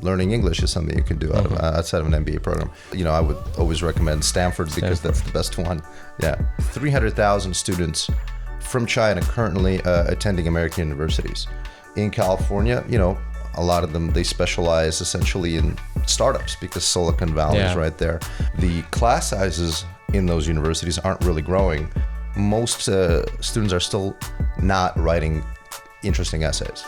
learning English is something you can do outside of an MBA program. I would always recommend Stanford because that's the best one. Yeah, 300,000 students from China currently attending American universities. In California, a lot of them, they specialize essentially in startups because Silicon Valley is right there. The class sizes in those universities aren't really growing. Most students are still not writing interesting essays.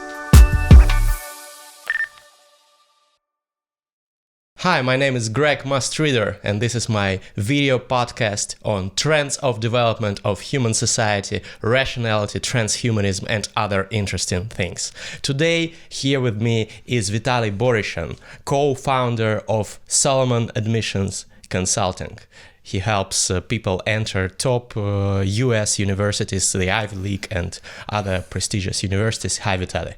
Hi, my name is Greg Mustreader, and this is my video podcast on trends of development of human society, rationality, transhumanism, and other interesting things. Today, here with me is Vitaly Borishan, co-founder of Solomon Admissions Consulting. He helps people enter top US universities, the Ivy League, and other prestigious universities. Hi, Vitaly.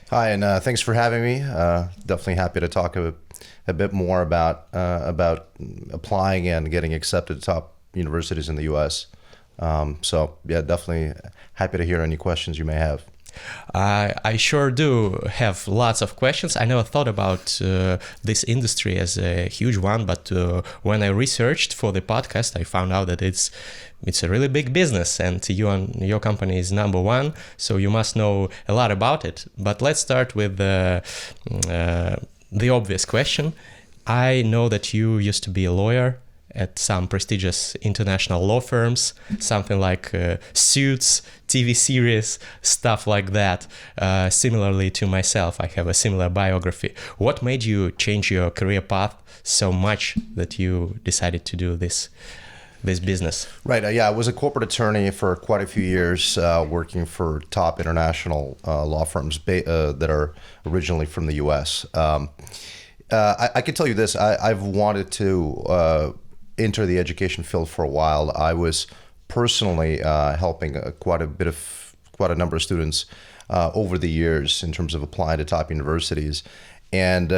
Hi, and thanks for having me. Definitely happy to talk a bit more about applying and getting accepted to top universities in the U.S. So yeah, definitely happy to hear any questions you may have. I sure do have lots of questions. I never thought about this industry as a huge one, but when I researched for the podcast, I found out that it's a really big business, and your company is number one, so you must know a lot about it. But let's start with the obvious question. I know that you used to be a lawyer at some prestigious international law firms, something like Suits, TV series, stuff like that. Similarly to myself, I have a similar biography. What made you change your career path so much that you decided to do this business? Right. I was a corporate attorney for quite a few years, working for top international law firms that are originally from the U.S. I can tell you this: I've wanted to enter the education field for a while. I was personally helping quite a number of students over the years in terms of applying to top universities, and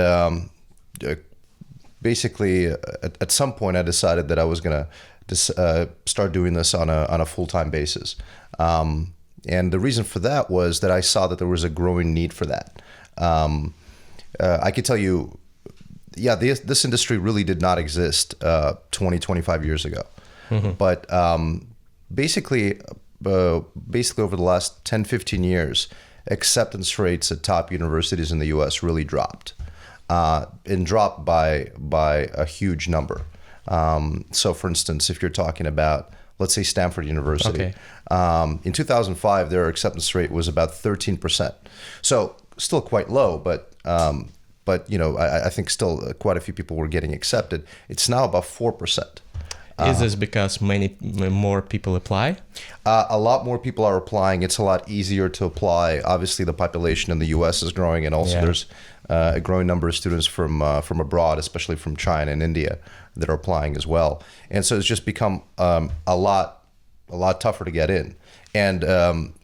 basically at some point I decided that I was going to start doing this on a full-time basis. And the reason for that was that I saw that there was a growing need for that. I could tell you, this industry really did not exist 20, 25 years ago. Mm-hmm. But basically over the last 10, 15 years, acceptance rates at top universities in the U.S. really dropped, and dropped by a huge number. So for instance, if you're talking about, let's say Stanford University, in 2005, their acceptance rate was about 13%. So still quite low, but I think still quite a few people were getting accepted. It's now about 4%. Is this because many more people apply? A lot more people are applying. It's a lot easier to apply. Obviously, the population in the U.S. is growing, and also there's a growing number of students from abroad, especially from China and India, that are applying as well. And so it's just become a lot tougher to get in. And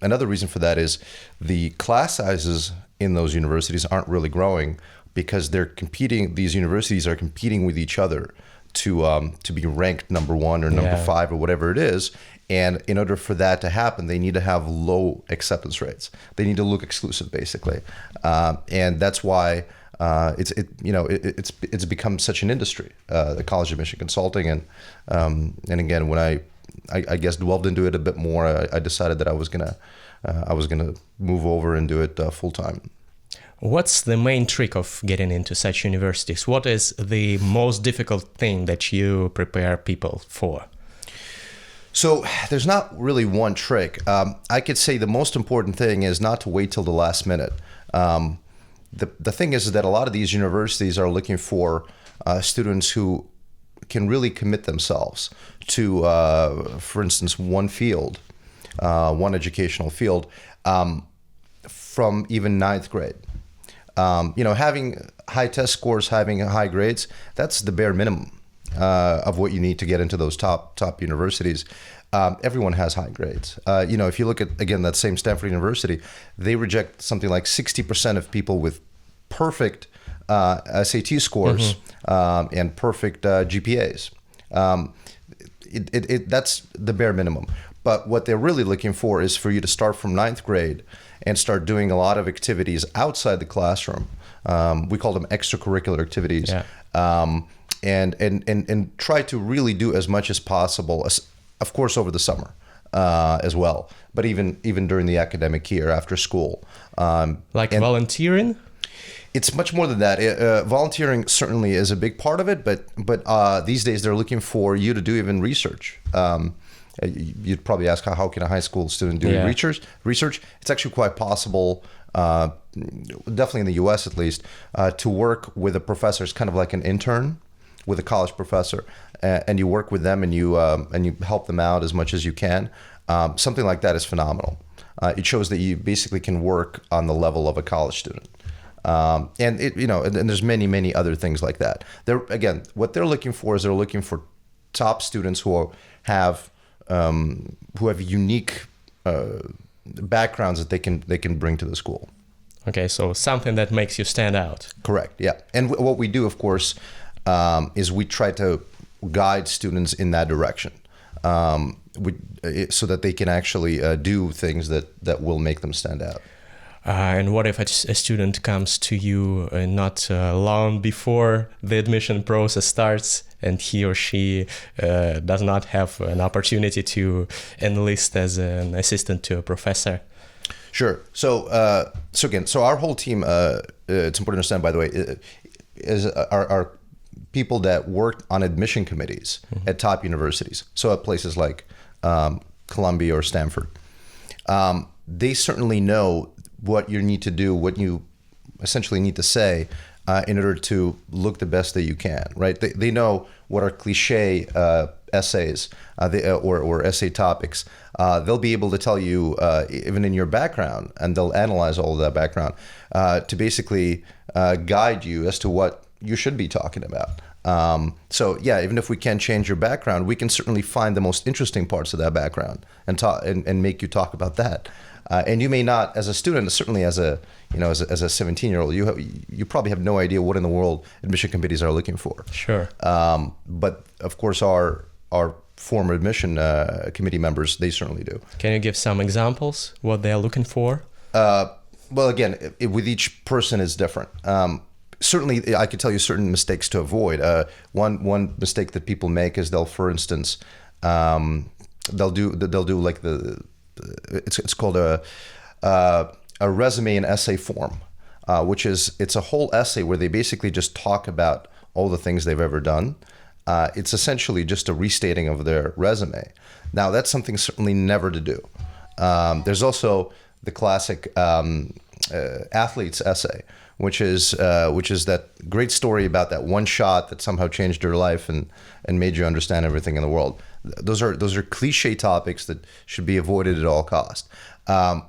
another reason for that is the class sizes in those universities aren't really growing because these universities are competing with each other to be ranked number one or number five or whatever it is. And in order for that to happen, they need to have low acceptance rates. They need to look exclusive, basically. And that's why it's become such an industry, the college admission consulting. And again, when I guess delved into it a bit more, I decided that I was gonna move over and do it full time. What's the main trick of getting into such universities? What is the most difficult thing that you prepare people for? So there's not really one trick. I could say the most important thing is not to wait till the last minute. The thing is that a lot of these universities are looking for students who can really commit themselves to, for instance, one field, one educational field, from even ninth grade. Having high test scores, having high grades, that's the bare minimum of what you need to get into those top universities. Everyone has high grades. If you look at, again, that same Stanford University, they reject something like 60% of people with perfect SAT scores and perfect GPAs. That's the bare minimum. But what they're really looking for is for you to start from ninth grade and start doing a lot of activities outside the classroom We call them extracurricular activities. Yeah. And try to really do as much as possible, of course, over the summer as well, but even during the academic year after school. Like volunteering? It's much more than that. Volunteering certainly is a big part of it, but these days they're looking for you to do even research. You'd probably ask, how can a high school student do research? It's actually quite possible, definitely in the U.S. at least, to work with a professor. It's kind of like an intern with a college professor, and you work with them and you help them out as much as you can. Something like that is phenomenal. It shows that you basically can work on the level of a college student. And there's many other things like that. What they're looking for is they're looking for top students who have unique backgrounds that they can bring to the school. Okay, so something that makes you stand out. Correct. Yeah, and what we do, of course, is we try to guide students in that direction, so that they can actually do things that will make them stand out. And what if a student comes to you not long before the admission process starts, and he or she does not have an opportunity to enlist as an assistant to a professor? Sure. So our whole team, it's important to understand, by the way, is our people that work on admission committees at top universities. So at places like Columbia or Stanford, they certainly know what you need to do, what you essentially need to say in order to look the best that you can, right? They know what are cliche essays or essay topics. They'll be able to tell you, even in your background, and they'll analyze all of that background to basically guide you as to what you should be talking about. So yeah, even if we can't change your background, we can certainly find the most interesting parts of that background and make you talk about that. And you may not, as a student, certainly as a 17-year-old, you probably have no idea what in the world admission committees are looking for. Sure. But of course, our former admission committee members, they certainly do. Can you give some examples what they are looking for? Well, again, with each person is different. Certainly, I could tell you certain mistakes to avoid. One mistake that people make is for instance, they'll do like it's called a resume and essay form, which it's a whole essay where they basically just talk about all the things they've ever done. It's essentially just a restating of their resume. Now, that's something certainly never to do. There's also the classic athlete's essay, which is that great story about that one shot that somehow changed your life and made you understand everything in the world. Those are cliche topics that should be avoided at all costs.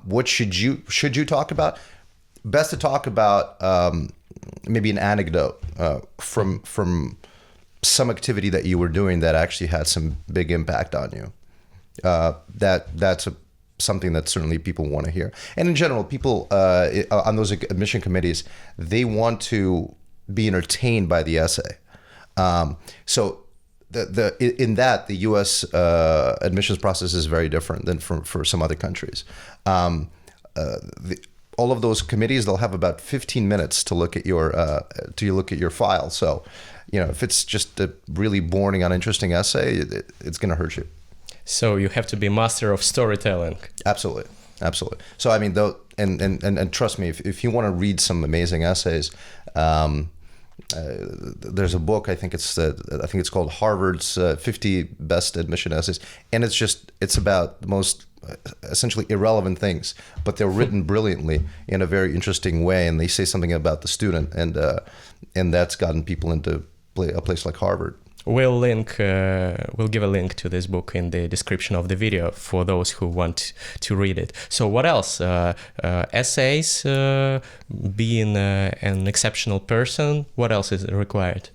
What should you talk about? Best to talk about maybe an anecdote from some activity that you were doing that actually had some big impact on you. That's something that certainly people want to hear. And in general, people on those admission committees, they want to be entertained by the essay. So in that, the U.S. Admissions process is very different than for some other countries. All of those committees, they'll have about 15 minutes to look at your file. So, if it's just a really boring, uninteresting essay, it's going to hurt you. So you have to be master of storytelling. Absolutely. So I mean, and trust me, if you want to read some amazing essays, there's a book. I think it's called Harvard's 50 Best Admission Essays, and it's about the most essentially irrelevant things, but they're written brilliantly in a very interesting way, and they say something about the student, and that's gotten people into a place like Harvard. We'll give a link to this book in the description of the video for those who want to read it. So what else? Essays, being an exceptional person. What else is required?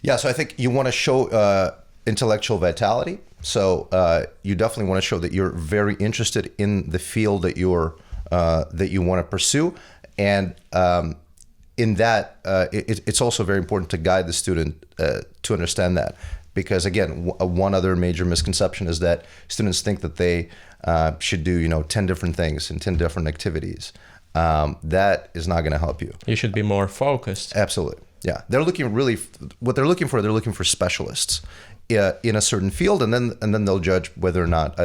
Yeah, so I think you want to show intellectual vitality. So you definitely want to show that you're very interested in the field that you want to pursue, and in that, it's also very important to guide the student to understand that, because again, one other major misconception is that students think that they should do 10 different things and 10 different activities, that is not going to help you. You should be more focused. Absolutely. Yeah. What they're looking for specialists in a certain field, and then they'll judge whether or not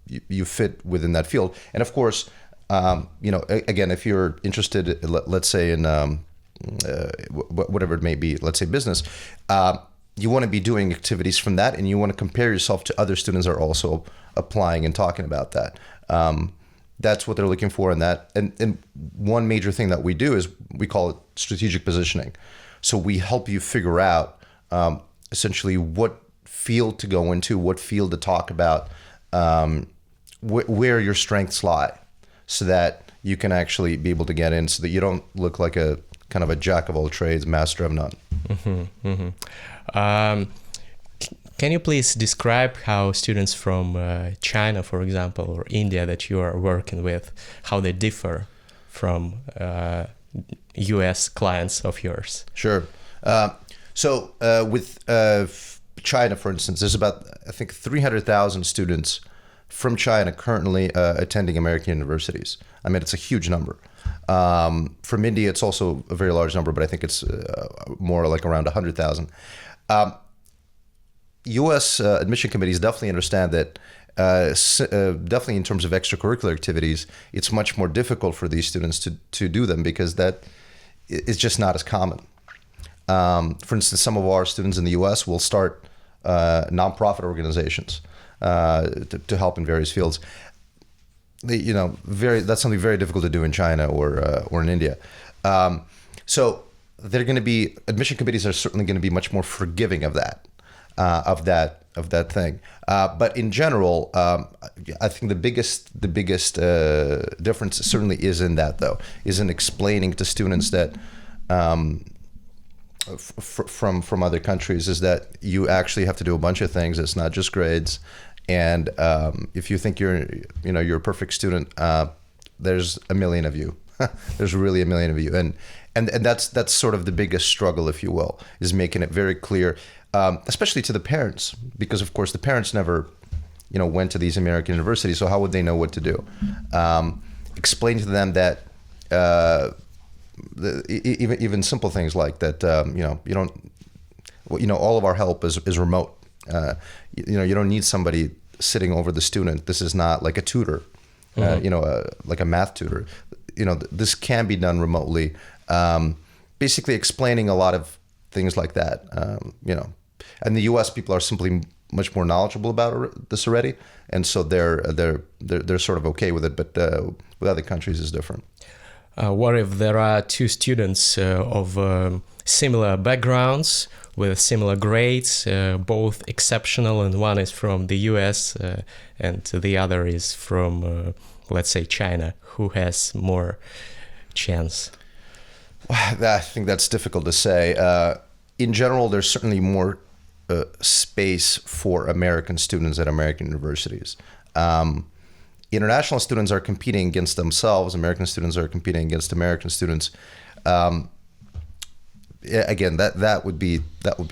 you fit within that field. And of course, again, if you're interested, let's say in whatever it may be, let's say business, you want to be doing activities from that, and you want to compare yourself to other students that are also applying and talking about that. That's what they're looking for in that. And one major thing that we do is we call it strategic positioning. So we help you figure out essentially what field to go into, what field to talk about, where your strengths lie, so that you can actually be able to get in, so that you don't look like a kind of a jack of all trades, master of none. Can you please describe how students from China, for example, or India that you are working with, how they differ from US clients of yours? Sure. So with China, for instance, there's about, I think, 300,000 students from China currently attending American universities. I mean, it's a huge number. From India, it's also a very large number, but I think it's more like around 100,000. U.S. admission committees definitely understand that definitely in terms of extracurricular activities, it's much more difficult for these students to do them, because that is just not as common. For instance, some of our students in the U.S. will start nonprofit organizations to help in various fields. That's something very difficult to do in China or in India. So they're going to be, admission committees are certainly going to be much more forgiving of that. Of that thing, but in general, I think the biggest difference certainly is in that, though, is in explaining to students that from other countries, is that you actually have to do a bunch of things. It's not just grades, and if you think you're a perfect student, there's a million of you. There's really a million of you, and that's sort of the biggest struggle, if you will, is making it very clear. Especially to the parents, because of course the parents never, went to these American universities, so how would they know what to do? Explain to them that even simple things like that, you don't, all of our help is remote. You don't need somebody sitting over the student. This is not like a tutor, like a math tutor. This can be done remotely. Basically explaining a lot of things like that, And the U.S. people are simply much more knowledgeable about this already, and so they're sort of okay with it. But with other countries, it's different. What if there are two students of similar backgrounds with similar grades, both exceptional, and one is from the U.S. And the other is from, let's say, China? Who has more chance? I think that's difficult to say. In general, there's certainly more space for American students at American universities. International students are competing against themselves. American students are competing against American students. Again, that would be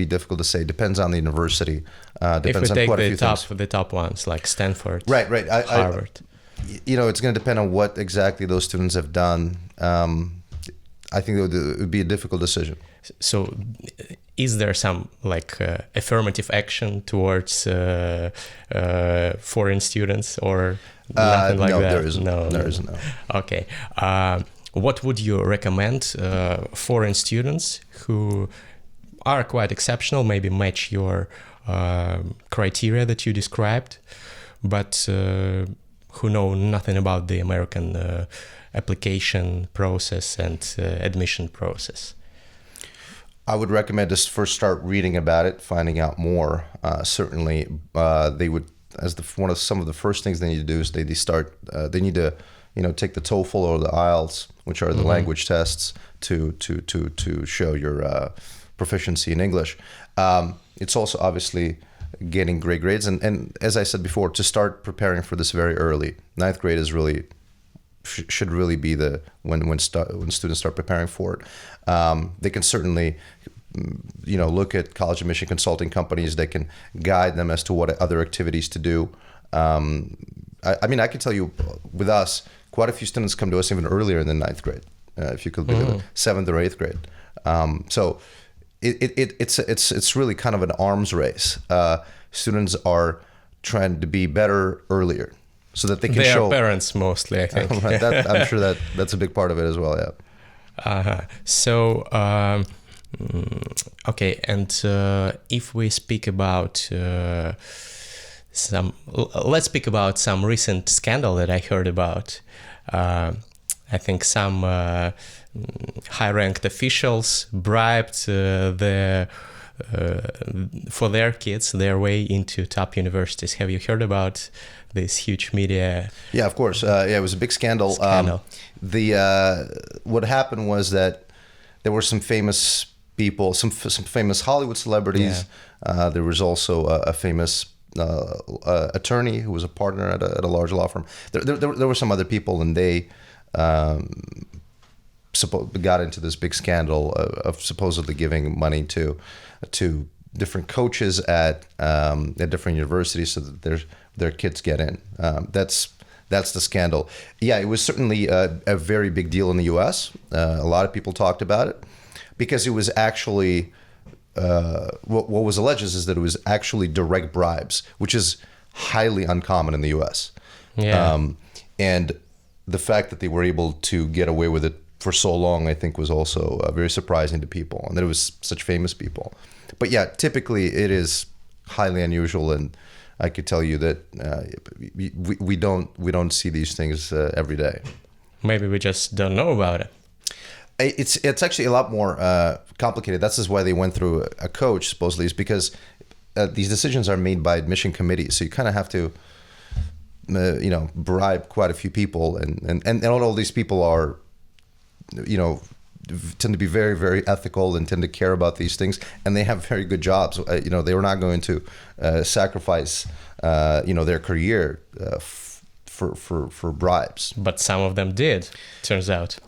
difficult to say. Depends on the university. Depends if we on take the top ones like Stanford, right, Harvard. It's going to depend on what exactly those students have done. I think it would be a difficult decision. So, is there some affirmative action towards foreign students or nothing like that? No, there isn't. There isn't. No. Okay. What would you recommend foreign students who are quite exceptional, maybe match your criteria that you described, but who know nothing about the American application process and admission process? I would recommend just first start reading about it, finding out more. Certainly, they would, some of the first things they need to do is they need to take the TOEFL or the IELTS, which are the language tests, to show your proficiency in English. It's also obviously getting great grades, and as I said before, to start preparing for this very early. Ninth grade is should really be when students start preparing for it. They can certainly look at college admission consulting companies that can guide them as to what other activities to do. I mean, I can tell you, with us, quite a few students come to us even earlier than ninth grade, if you could believe it, seventh or eighth grade. So it's really kind of an arms race. Students are trying to be better earlier, so that they can show. Their parents mostly, I think. Right, I'm sure that's a big part of it as well. Yeah. So, okay, and if we speak about let's speak about some recent scandal that I heard about. I think some high-ranked officials bribed for their kids their way into top universities. Have you heard about this huge media? Yeah, of course. Yeah, it was a big scandal. What happened was that there were some famous people, some famous Hollywood celebrities. Yeah. There was also a famous attorney who was a partner at a large law firm. There were some other people, and they got into this big scandal of supposedly giving money to different coaches at different universities so that their kids get in. That's the scandal. Yeah, it was certainly a very big deal in the U.S. A lot of people talked about it because it was actually what was alleged is that it was actually direct bribes, which is highly uncommon in the U.S. Yeah. And the fact that they were able to get away with it for so long, I think, was also very surprising to people, and that it was such famous people. But yeah, typically it is highly unusual, and I could tell you that we don't see these things every day. Maybe we just don't know about it. It's actually a lot more complicated. That's just why they went through a coach, supposedly, is because these decisions are made by admission committees. So you kind of have to, bribe quite a few people, and all these people are, tend to be very, very ethical and tend to care about these things, and they have very good jobs. They were not going to sacrifice, their career for bribes. But some of them did, turns out.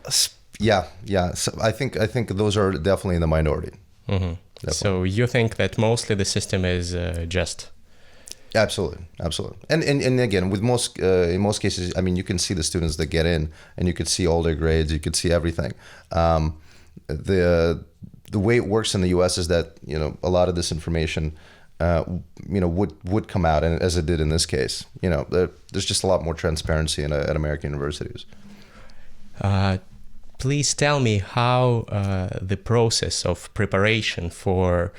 Yeah. So I think those are definitely in the minority. Mm-hmm. So you think that mostly the system is just? Absolutely. And again, with in most cases, I mean, you can see the students that get in, and you could see all their grades, you could see everything. The way it works in the U.S. is that a lot of this information, would come out, and as it did in this case, there's just a lot more transparency at American universities. Please tell me how the process of preparation for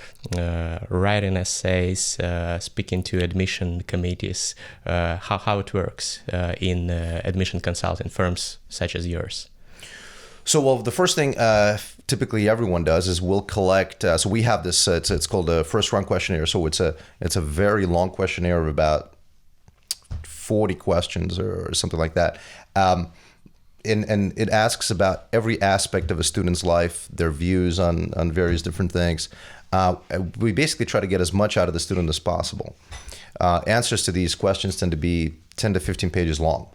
writing essays, speaking to admission committees, how it works in admission consulting firms such as yours. So, well, the first thing typically everyone does is we'll collect. So we have this. It's called a first round questionnaire. So it's a very long questionnaire of about 40 questions or something like that. And it asks about every aspect of a student's life, their views on various different things. We basically try to get as much out of the student as possible. Answers to these questions tend to be 10 to 15 pages long.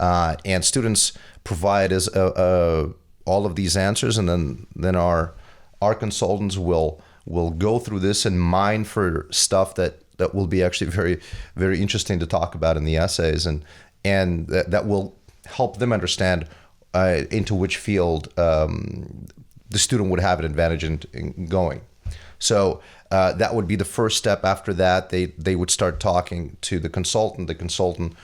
And students provide us all of these answers, and then our consultants will go through this and mine for stuff that will be actually very, very interesting to talk about in the essays, and that will help them understand into which field the student would have an advantage in going. So that would be the first step. After that, they would start talking to the consultant. The consultant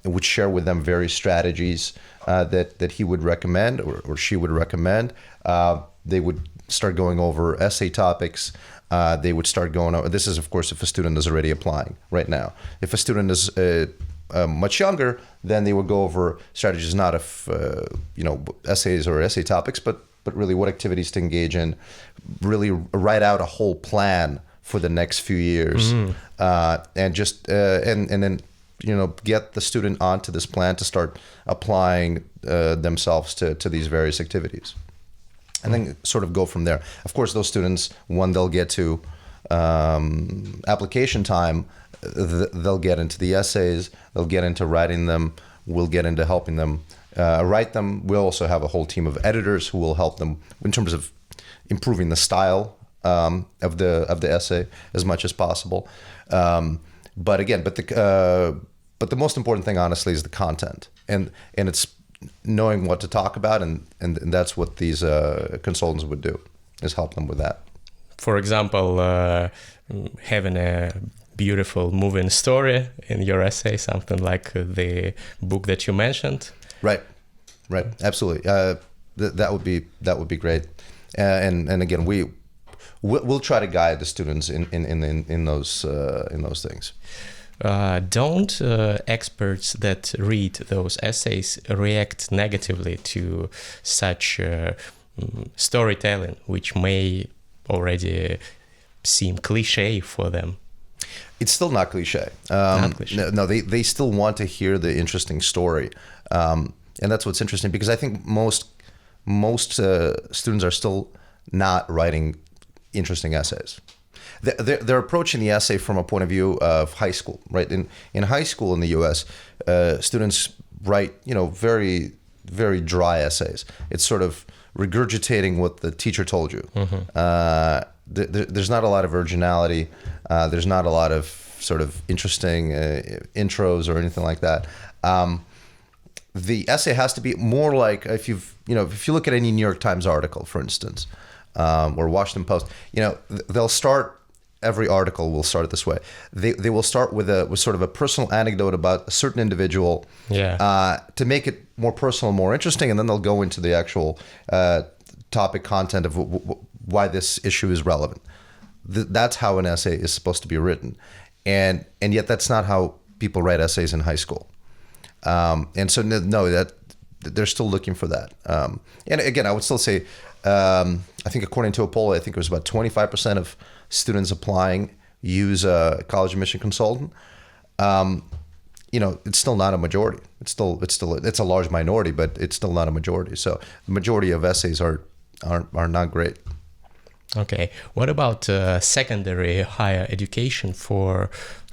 would share with them various strategies that he would recommend or she would recommend. They would start going over essay topics. They would start going over, this is, of course, if a student is already applying right now. If a student is much younger, then they would go over strategies, not of essays or essay topics, but really what activities to engage in, really write out a whole plan for the next few years, and just and then get the student onto this plan to start applying themselves to these various activities, and then sort of go from there. Of course, those students, when they'll get to application time, they'll get into the essays, they'll get into writing them, we'll get into helping them write them. We'll also have a whole team of editors who will help them in terms of improving the style of the essay as much as possible. But But the most important thing, honestly, is the content, and it's knowing what to talk about, and that's what these consultants would do, is help them with that. For example, having a beautiful moving story in your essay, something like the book that you mentioned. Right, absolutely. That would be great, and again, we'll try to guide the students in those things. Don't experts that read those essays react negatively to such storytelling, which may already seem cliche for them? It's still not cliche. Not cliche. No, they still want to hear the interesting story, and that's what's interesting, because I think most students are still not writing interesting essays. They're approaching the essay from a point of view of high school, right? In high school in the U.S., students write, very, very dry essays. It's sort of regurgitating what the teacher told you. Mm-hmm. There's not a lot of originality. There's not a lot of sort of interesting intros or anything like that. The essay has to be more like, if you look at any New York Times article, for instance, or Washington Post, they'll start. Every article will start this way. They will start with sort of a personal anecdote about a certain individual, to make it more personal, more interesting, and then they'll go into the actual topic content of why this issue is relevant. That's how an essay is supposed to be written, and yet that's not how people write essays in high school. And so no, that they're still looking for that. And again, I would still say, I think according to a poll, I think it was about 25% of students applying use a college admission consultant. It's still not a majority. It's a large minority, but it's still not a majority. So the majority of essays are not great. Okay. What about secondary higher education for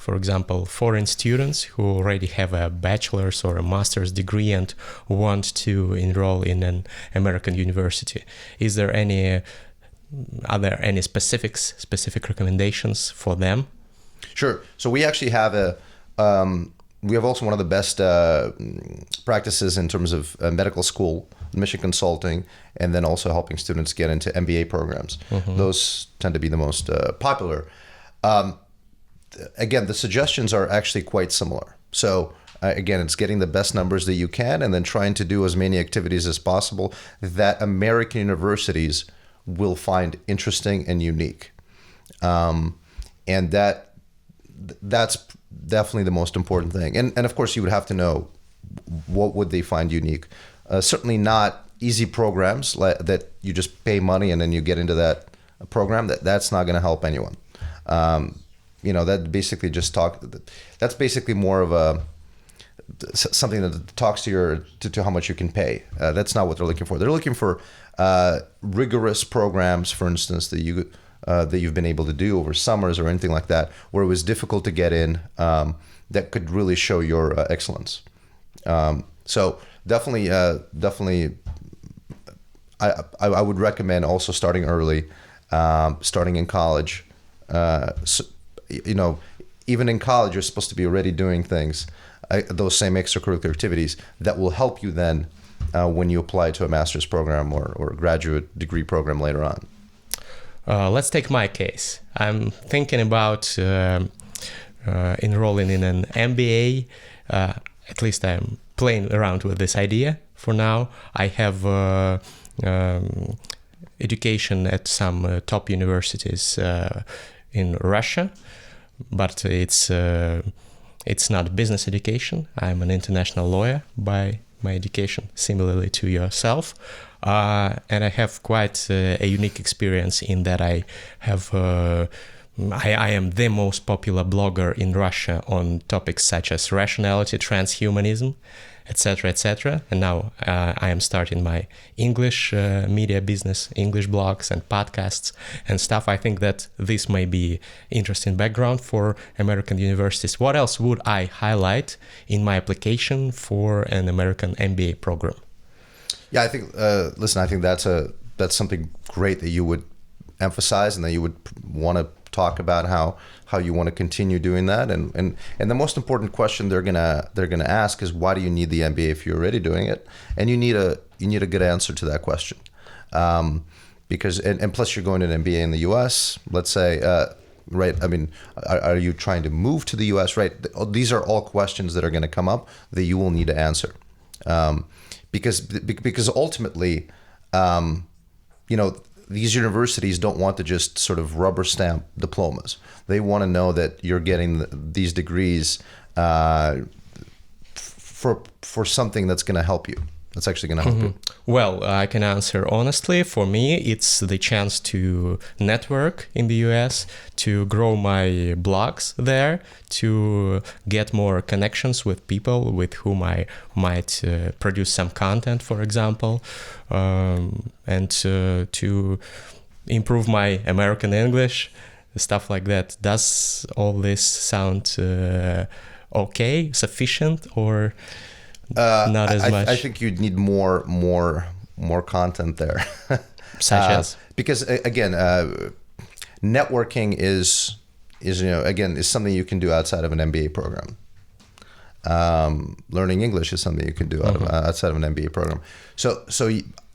example, foreign students who already have a bachelor's or a master's degree and want to enroll in an American university? Are there any specific recommendations for them? Sure. So we actually have we have also one of the best practices in terms of medical school admission consulting, and then also helping students get into MBA programs. Mm-hmm. Those tend to be the most popular. Again, the suggestions are actually quite similar. So again, it's getting the best numbers that you can, and then trying to do as many activities as possible that American universities will find interesting and unique. And that's definitely the most important thing. And of course, you would have to know what would they find unique. Certainly not easy programs that you just pay money and then you get into that program. That's not going to help anyone. That basically that's basically more of something that talks to how much you can pay. That's not what they're looking for. They're looking for rigorous programs, for instance, that you've been able to do over summers or anything like that, where it was difficult to get in, that could really show your excellence. So definitely, I would recommend also starting early, starting in college. Even in college, you're supposed to be already doing things, those same extracurricular activities that will help you then when you apply to a master's program or graduate degree program later on. Let's take my case. I'm thinking about enrolling in an MBA. At least I'm playing around with this idea for now. I have education at some top universities in Russia, but it's not business education. I'm an international lawyer by my education, similarly to yourself. And I have quite a unique experience in that I am the most popular blogger in Russia on topics such as rationality, transhumanism, etc., etc. And now I am starting my English media business, English blogs and podcasts and stuff. I think that this may be interesting background for American universities. What else would I highlight in my application for an American MBA program? Yeah, I think. I think that's something great that you would emphasize and that you would want to talk about how you want to continue doing that, and the most important question they're gonna ask is, why do you need the MBA if you're already doing it? And you need a good answer to that question, because and plus you're going to an MBA in the U.S. Let's say. Right. I mean, are you trying to move to the U.S.? Right. These are all questions that are going to come up that you will need to answer, because ultimately, these universities don't want to just sort of rubber stamp diplomas. They want to know that you're getting these degrees for something that's going to help you. That's actually going to help you. Well, I can answer honestly. For me, it's the chance to network in the US, to grow my blogs there, to get more connections with people with whom I might produce some content, for example, and to improve my American English, stuff like that. Does all this sound okay, sufficient, or not as much? I think you'd need more content there. Such as? Because again, networking is something you can do outside of an MBA program. Learning English is something you can do outside of an MBA program. So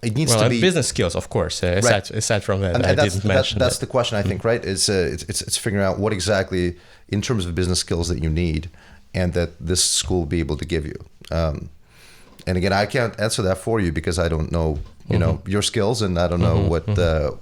it needs to be business skills, of course. Aside from that, and I didn't mention that's that. the question, I think, right? It's figuring out what exactly in terms of business skills that you need, and that this school will be able to give you. And again, I can't answer that for you because I don't know, your skills, and I don't know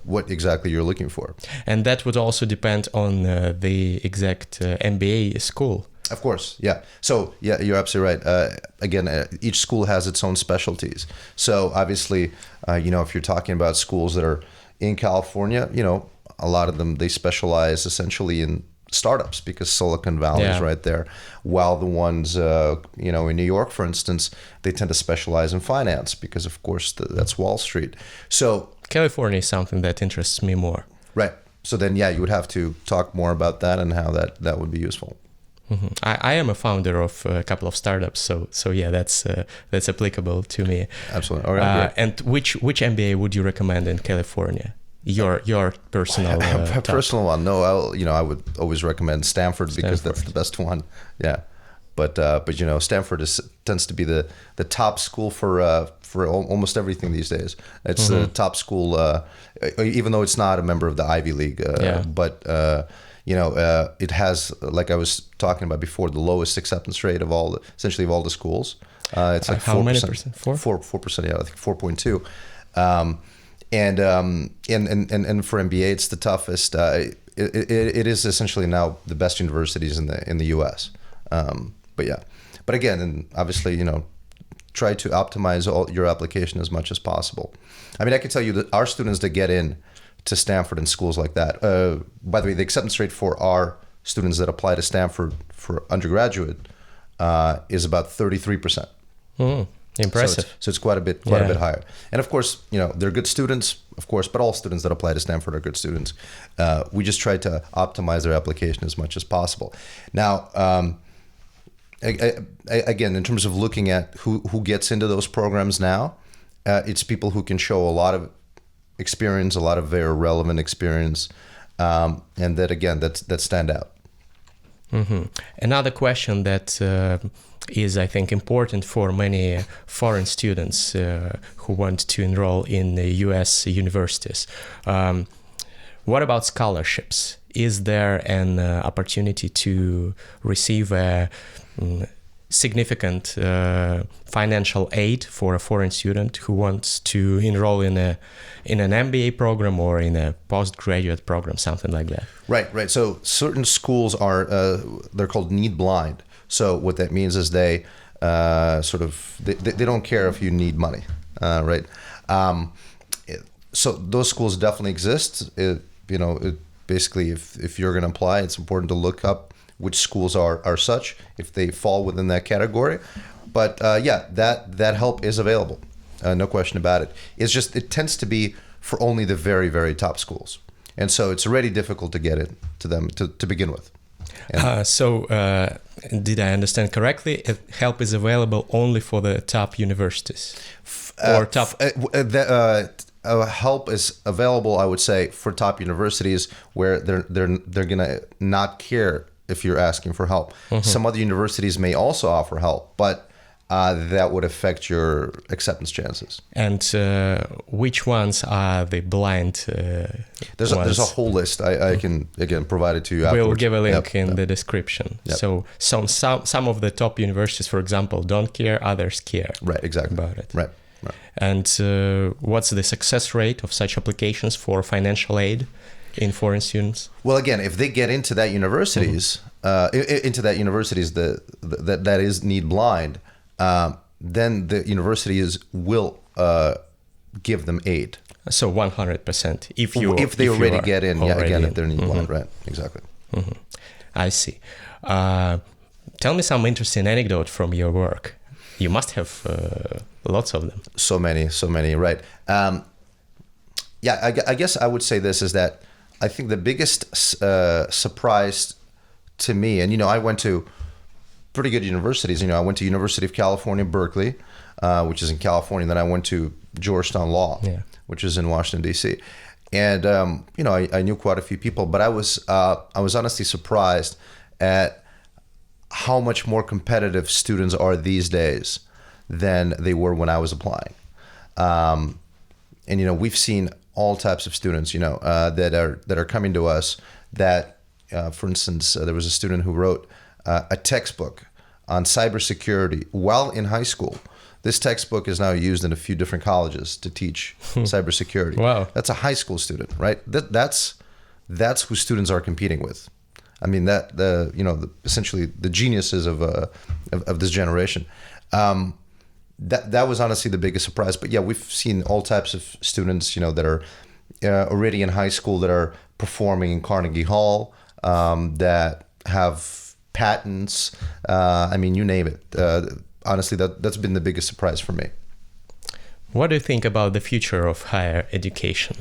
what exactly you're looking for. And that would also depend on the exact MBA school. Of course, yeah. So yeah, you're absolutely right. Again, each school has its own specialties. So obviously, if you're talking about schools that are in California, a lot of them, they specialize essentially in startups because Silicon Valley is right there. While the ones, in New York, for instance, they tend to specialize in finance because, of course, that's Wall Street. So California is something that interests me more. Right. So then, you would have to talk more about that and how that would be useful. I am a founder of a couple of startups, so yeah, that's applicable to me. Absolutely. All right, and which MBA would you recommend in California? Your personal personal one? No, I would always recommend Stanford because that's the best one. Yeah, but Stanford tends to be the top school for almost everything these days. It's the top school, even though it's not a member of the Ivy League. But it has, like I was talking about before, the lowest acceptance rate of all the schools. It's like 4%. How many percent? 4%. Yeah, I think 4.2. And for MBA, it's the toughest. It is essentially now the best universities in the U.S. But again, and obviously, try to optimize your application as much as possible. I mean, I can tell you that our students that get in to Stanford and schools like that. By the way, the acceptance rate for our students that apply to Stanford for undergraduate is about 33%. Impressive. So it's quite a bit higher. And of course, they're good students, of course, but all students that apply to Stanford are good students. We just try to optimize their application as much as possible. Now, again, in terms of looking at who gets into those programs now, it's people who can show a lot of experience, a lot of very relevant experience, and that stand out. Another question that is, I think, important for many foreign students who want to enroll in the U.S. universities. What about scholarships? Is there an opportunity to receive a significant financial aid for a foreign student who wants to enroll in an MBA program or in a postgraduate program, something like that? Right. So certain schools are they're called need blind. So what that means is they they don't care if you need money, right? So those schools definitely exist. Basically, if you're going to apply, it's important to look up which schools are such, if they fall within that category. But that help is available, no question about it. It's just it tends to be for only the very, very top schools, and so it's already difficult to get into them to begin with. So did I understand correctly? Help is available only for the top universities or top? help is available, I would say, for top universities where they're gonna not care if you're asking for help. Some other universities may also offer help, but that would affect your acceptance chances. And which ones are the blind There's a whole list. I can again provide it to you afterwards. We'll give a link in the description. Yep. So some of the top universities, for example, don't care, others care. Right, exactly. About it. Right. And what's the success rate of such applications for financial aid in foreign students? Well, again, if they get into that universities, that is need blind, then the universities will give them aid. So 100%. If they already get in, if they're need blind, right? Exactly. I see. Tell me some interesting anecdote from your work. You must have lots of them. So many, right? I guess I would say this is that I think the biggest surprise to me, and I went to pretty good universities. I went to University of California, Berkeley, which is in California. Then I went to Georgetown Law, which is in Washington D.C. And I knew quite a few people, but I was honestly surprised at how much more competitive students are these days than they were when I was applying. And we've seen all types of students, that are coming to us. That, for instance, there was a student who wrote a textbook on cybersecurity while in high school. This textbook is now used in a few different colleges to teach cybersecurity. Wow, that's a high school student, right? That's who students are competing with. I mean, essentially the geniuses of this generation. That was honestly the biggest surprise. But yeah, we've seen all types of students, that are already in high school, that are performing in Carnegie Hall, that have patents. I mean, you name it. Honestly, that's been the biggest surprise for me. What do you think about the future of higher education?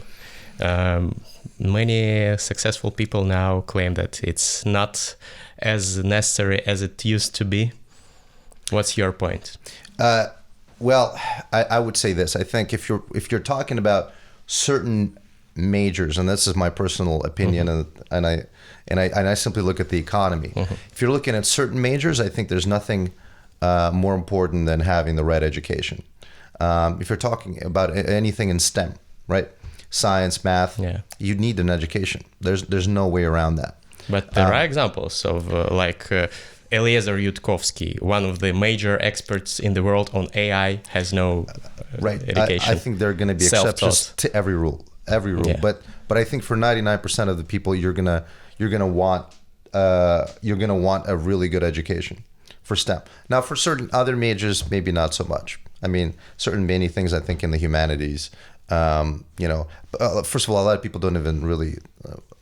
Many successful people now claim that it's not as necessary as it used to be. What's your point? Well, I would say this. I think if you're talking about certain majors, and this is my personal opinion, and I simply look at the economy. If you're looking at certain majors, I think there's nothing more important than having the right education. If you're talking about anything in STEM, right? Science, math, you need an education. There's no way around that. But there are examples of Eliezer Yudkowsky, one of the major experts in the world on AI, has no education. I think there are going to be exceptions to every rule. Yeah. But I think for 99% of the people, you're gonna want a really good education for STEM. Now, for certain other majors, maybe not so much. I mean, many things I think in the humanities. First of all, a lot of people don't even really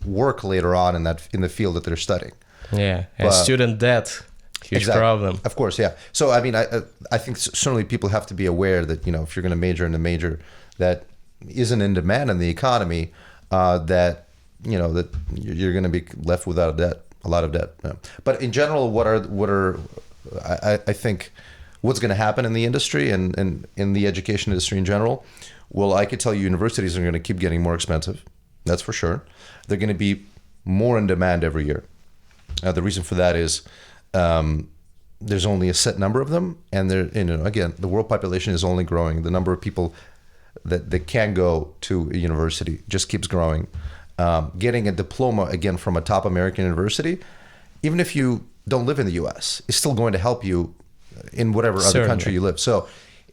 work later on in the field that they're studying. Yeah, and student debt, huge problem. Of course, yeah. So I mean, I think certainly people have to be aware that if you're going to major in a major that isn't in demand in the economy, that you're going to be left without a lot of debt. Yeah. But in general, I think what's going to happen in the industry and in the education industry in general. Well, I could tell you universities are going to keep getting more expensive. That's for sure. They're going to be more in demand every year. The reason for that is there's only a set number of them, and again, the world population is only growing. The number of people that can go to a university just keeps growing. Getting a diploma again from a top American university, even if you don't live in the U.S., is still going to help you in whatever other country you live. So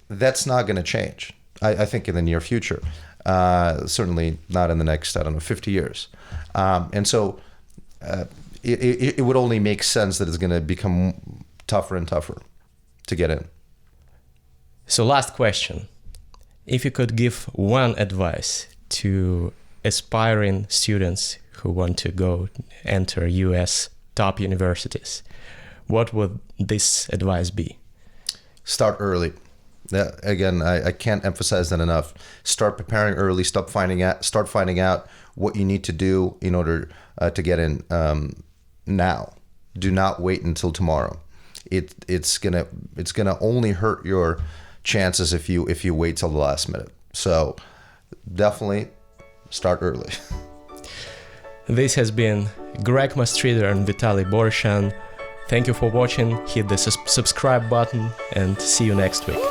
that's not going to change. I think in the near future, certainly not in the next, 50 years. And so it would only make sense that it's going to become tougher and tougher to get in. So last question. If you could give one advice to aspiring students who want to enter US top universities, what would this advice be? Start early. Again, I can't emphasize that enough. Start preparing early. Start finding out what you need to do in order to get in now. Do not wait until tomorrow. It's gonna only hurt your chances if you wait till the last minute. So, definitely start early. This has been Greg Mustreader and Vitaly Borishan. Thank you for watching, hit the subscribe button, and see you next week.